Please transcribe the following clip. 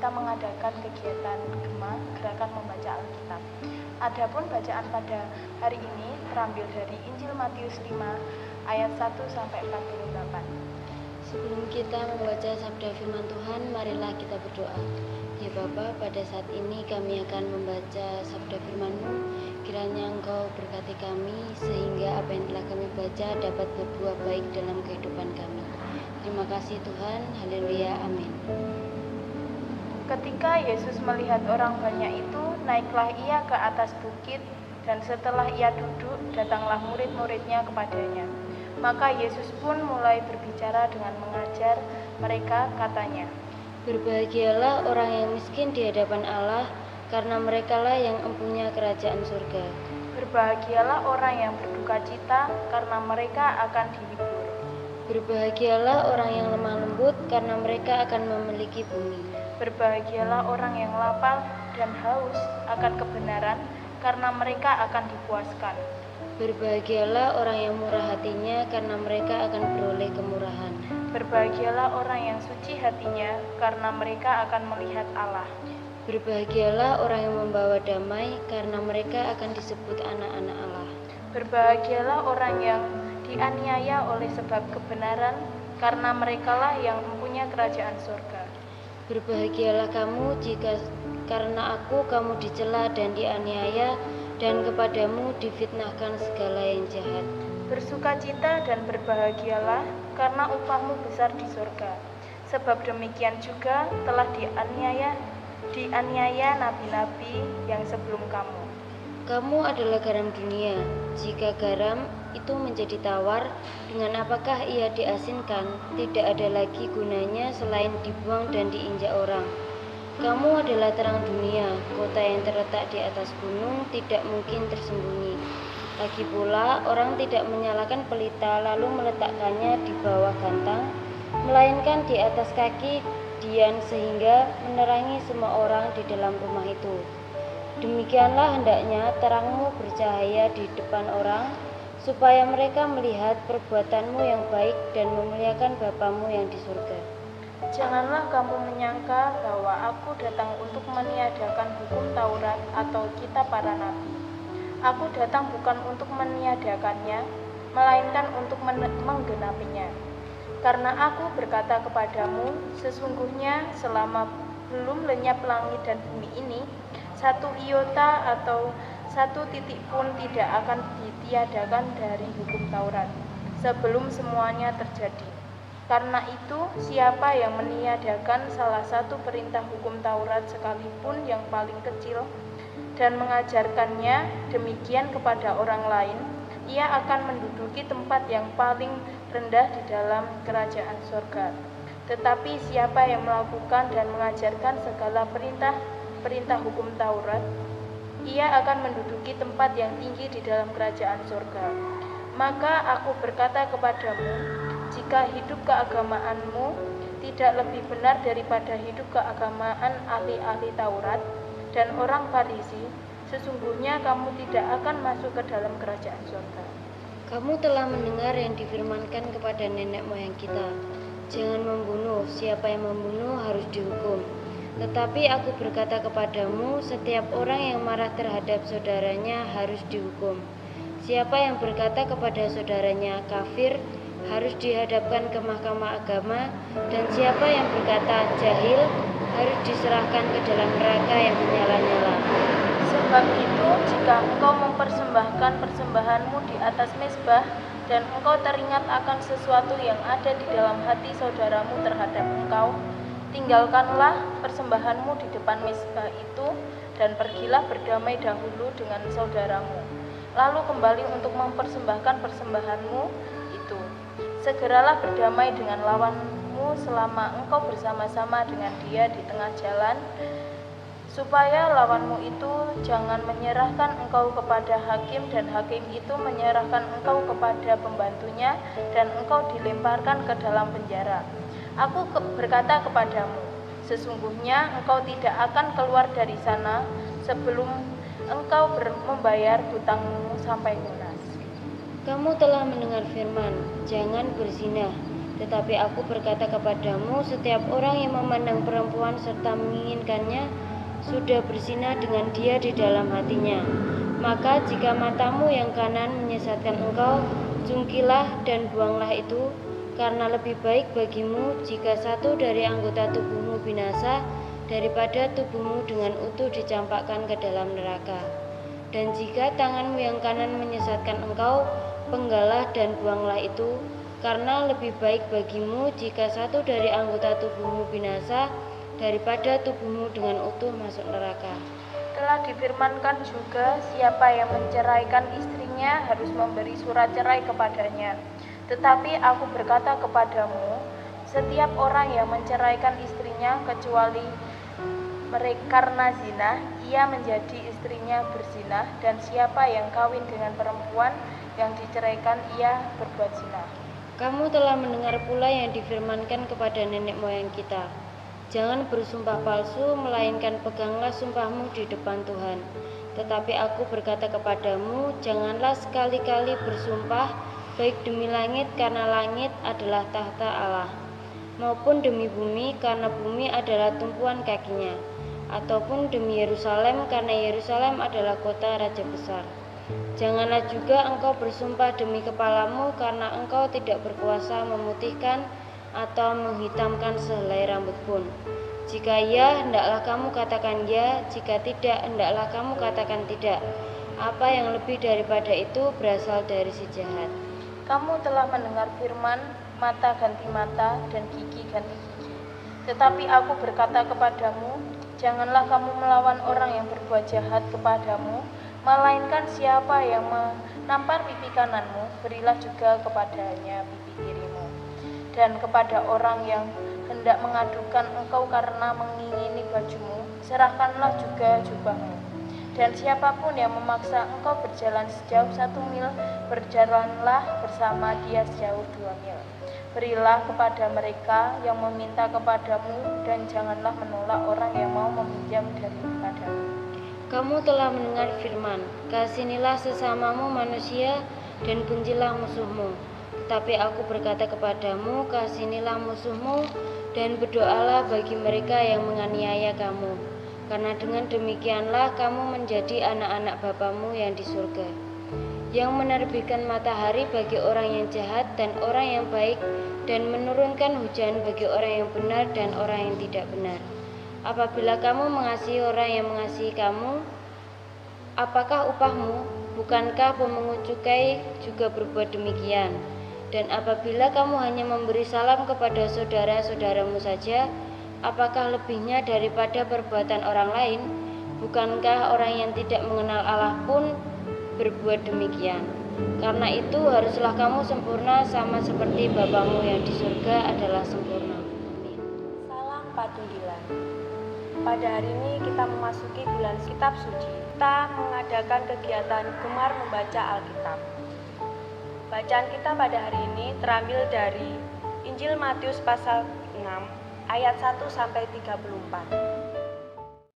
kita mengadakan kegiatan Gema, Gerakan Membaca Alkitab. Adapun bacaan pada hari ini terambil dari Injil Matius 5 ayat 1 sampai 48. Sebelum kita membaca sabda firman Tuhan, marilah kita berdoa. Ya Bapa, pada saat ini kami akan membaca sabda firman-Mu. Kiranya Engkau berkati kami, sehingga apa yang telah kami baca dapat berbuah baik dalam kehidupan kami. Terima kasih Tuhan, haleluya, amin. Ketika Yesus melihat orang banyak itu, naiklah ia ke atas bukit, dan setelah ia duduk, datanglah murid-muridnya kepadanya. Maka Yesus pun mulai berbicara dengan mengajar mereka, katanya, Berbahagialah orang yang miskin di hadapan Allah, karena merekalah yang empunya kerajaan surga. Berbahagialah orang yang berduka cita, karena mereka akan dihibur. Berbahagialah orang yang lemah lembut, karena mereka akan memiliki bumi. Berbahagialah orang yang lapar dan haus akan kebenaran, karena mereka akan dipuaskan. Berbahagialah orang yang murah hatinya, karena mereka akan beroleh kemurahan. Berbahagialah orang yang suci hatinya, karena mereka akan melihat Allah. Berbahagialah orang yang membawa damai, karena mereka akan disebut anak-anak Allah. Berbahagialah orang yang dianiaya oleh sebab kebenaran, karena merekalah yang mempunyai kerajaan surga. Berbahagialah kamu jika karena aku kamu dicela dan dianiaya, dan kepadamu difitnahkan segala yang jahat. Bersukacita dan berbahagialah, karena upahmu besar di surga. Sebab demikian juga telah dianiaya nabi-nabi yang sebelum kamu. Kamu adalah garam dunia. Jika garam itu menjadi tawar, dengan apakah ia diasinkan? Tidak ada lagi gunanya selain dibuang dan diinjak orang. Kamu adalah terang dunia. Kota yang terletak di atas gunung tidak mungkin tersembunyi. Lagi pula, orang tidak menyalakan pelita lalu meletakkannya di bawah gantang, melainkan di atas kaki dian sehingga menerangi semua orang di dalam rumah itu. Demikianlah hendaknya terangmu bercahaya di depan orang, supaya mereka melihat perbuatanmu yang baik dan memuliakan Bapamu yang di surga. Janganlah kamu menyangka bahwa aku datang untuk meniadakan hukum Taurat atau kitab para nabi. Aku datang bukan untuk meniadakannya, melainkan untuk menggenapinya. Karena aku berkata kepadamu, sesungguhnya selama belum lenyap langit dan bumi ini, satu iota atau satu titik pun tidak akan ditiadakan dari hukum Taurat, sebelum semuanya terjadi. Karena itu, siapa yang meniadakan salah satu perintah hukum Taurat sekalipun yang paling kecil, dan mengajarkannya demikian kepada orang lain, ia akan menduduki tempat yang paling rendah di dalam kerajaan surga. Tetapi siapa yang melakukan dan mengajarkan segala perintah hukum Taurat, ia akan menduduki tempat yang tinggi di dalam kerajaan surga. Maka aku berkata kepadamu, jika hidup keagamaanmu tidak lebih benar daripada hidup keagamaan ahli-ahli Taurat dan orang Farisi, sesungguhnya kamu tidak akan masuk ke dalam kerajaan surga. Kamu telah mendengar yang difirmankan kepada nenek moyang kita, jangan membunuh, siapa yang membunuh harus dihukum. Tetapi aku berkata kepadamu, setiap orang yang marah terhadap saudaranya harus dihukum. Siapa yang berkata kepada saudaranya kafir, harus dihadapkan ke mahkamah agama, dan siapa yang berkata jahil, harus diserahkan ke dalam neraka yang menyala-nyala. Sebab itu, jika engkau mempersembahkan persembahanmu di atas mezbah, dan engkau teringat akan sesuatu yang ada di dalam hati saudaramu terhadap engkau, tinggalkanlah persembahanmu di depan mezbah itu, dan pergilah berdamai dahulu dengan saudaramu. Lalu kembali untuk mempersembahkan persembahanmu itu. Segeralah berdamai dengan lawanmu selama engkau bersama-sama dengan dia di tengah jalan, supaya lawanmu itu jangan menyerahkan engkau kepada hakim, dan hakim itu menyerahkan engkau kepada pembantunya, dan engkau dilemparkan ke dalam penjara. Aku berkata kepadamu, sesungguhnya engkau tidak akan keluar dari sana sebelum engkau membayar hutangmu sampai lunas. Kamu telah mendengar firman, jangan berzina. Tetapi aku berkata kepadamu, setiap orang yang memandang perempuan serta menginginkannya sudah berzina dengan dia di dalam hatinya. Maka jika matamu yang kanan menyesatkan engkau, jungkilah dan buanglah itu, karena lebih baik bagimu jika satu dari anggota tubuhmu binasa daripada tubuhmu dengan utuh dicampakkan ke dalam neraka. Dan jika tanganmu yang kanan menyesatkan engkau, penggalah dan buanglah itu, karena lebih baik bagimu jika satu dari anggota tubuhmu binasa daripada tubuhmu dengan utuh masuk neraka. Telah difirmankan juga, siapa yang menceraikan istrinya harus memberi surat cerai kepadanya. Tetapi aku berkata kepadamu, setiap orang yang menceraikan istrinya kecuali karena zina, ia menjadi istrinya berzina, dan siapa yang kawin dengan perempuan yang diceraikan, ia berbuat zina. Kamu telah mendengar pula yang difirmankan kepada nenek moyang kita, jangan bersumpah palsu, melainkan peganglah sumpahmu di depan Tuhan. Tetapi aku berkata kepadamu, janganlah sekali-kali bersumpah, baik demi langit karena langit adalah tahta Allah, maupun demi bumi karena bumi adalah tumpuan kakinya, ataupun demi Yerusalem karena Yerusalem adalah kota raja besar. Janganlah juga engkau bersumpah demi kepalamu, karena engkau tidak berkuasa memutihkan atau menghitamkan sehelai rambut pun. Jika ya, hendaklah kamu katakan ya, jika tidak, hendaklah kamu katakan tidak. Apa yang lebih daripada itu berasal dari si jahat. Kamu telah mendengar firman, mata ganti mata dan gigi ganti gigi. Tetapi aku berkata kepadamu, janganlah kamu melawan orang yang berbuat jahat kepadamu, melainkan siapa yang menampar pipi kananmu, berilah juga kepadanya pipi kirimu. Dan kepada orang yang hendak mengadukan engkau karena mengingini bajumu, serahkanlah juga jubahmu. Dan siapapun yang memaksa engkau berjalan sejauh 1 mil, berjalanlah bersama dia sejauh 2 mil. Berilah kepada mereka yang meminta kepadamu, dan janganlah menolak orang yang mau meminjam daripadamu. Kamu telah mendengar firman, kasihanilah sesamamu manusia dan bencilah musuhmu. Tetapi aku berkata kepadamu, kasihanilah musuhmu dan berdoalah bagi mereka yang menganiaya kamu. Karena dengan demikianlah kamu menjadi anak-anak Bapamu yang di surga, yang menerbitkan matahari bagi orang yang jahat dan orang yang baik, dan menurunkan hujan bagi orang yang benar dan orang yang tidak benar. Apabila kamu mengasihi orang yang mengasihi kamu, apakah upahmu? Bukankah pemungut cukai juga berbuat demikian? Dan apabila kamu hanya memberi salam kepada saudara-saudaramu saja, apakah lebihnya daripada perbuatan orang lain? Bukankah orang yang tidak mengenal Allah pun berbuat demikian? Karena itu haruslah kamu sempurna sama seperti Bapamu yang di surga adalah sempurna. Amin. Salam Patunggilan. Pada hari ini kita memasuki bulan kitab suci. Kita mengadakan kegiatan gemar membaca Alkitab. Bacaan kita pada hari ini terambil dari Injil Matius pasal 6 ayat 1 sampai 34.